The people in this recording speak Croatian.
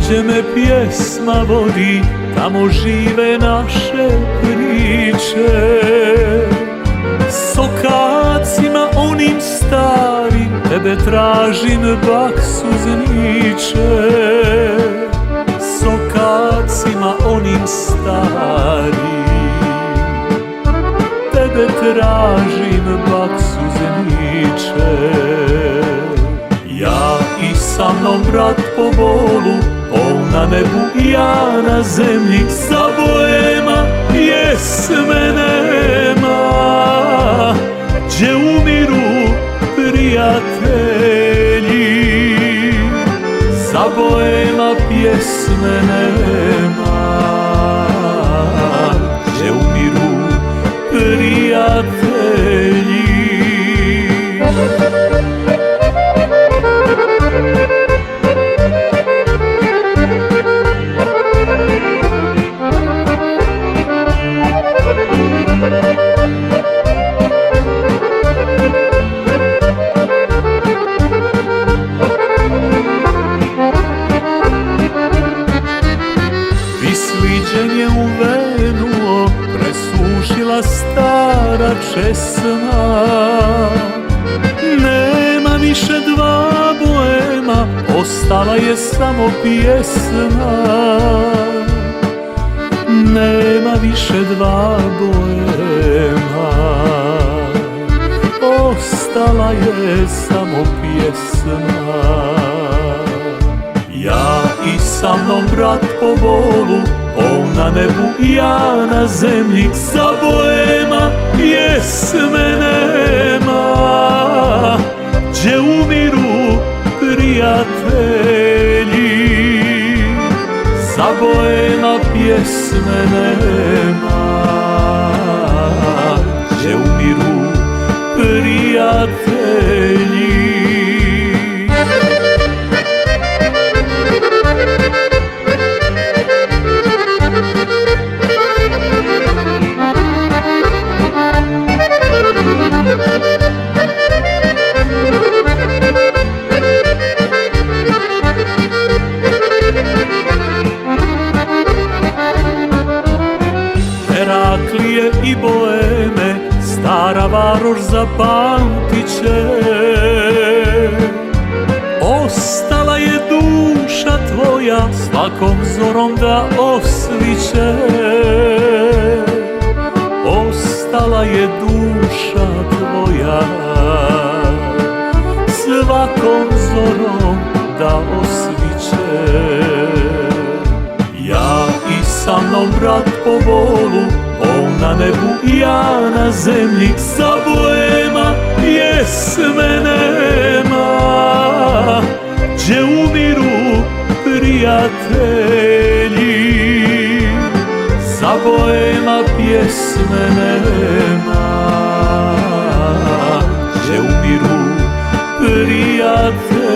gdje me pjesma vodi, tamo žive naše priče. S okacima onim starim, tebe tražim, bak suzniče. S okacima onim starim, tebe tražim, bak suzniče. Ja i sa mnom brat po bolu, on na nebu, ja na zemlji. Za boema pjesme nema, gdje umiru prijatelji. Za boema pjesme nema, gdje umiru prijatelji. Sliđenje u venu presušila stara česma. Nema više dva boema, ostala je samo pjesma. Nema više dva boema, ostala je samo pjesma. Ja i sa mnom brat po bolu, on na nebu, ja na zemlji. Za boema pjesme nema, gdje umiru prijatelji. Za boema pjesme nema, gdje umiru prijatelji. Heraklije i boeme, stara varoš zapamtit će. Ostala je duša tvoja, svakom zorom da osviće. Ostala je duša tvoja, svakom zorom da osviće. Ja i sa mnom brat po bolu, on na nebu, ja na zemlji. Za boema pjesme nema, gdje umiru prijatelji. Za boema pjesme nema, gdje umiru prijatelji.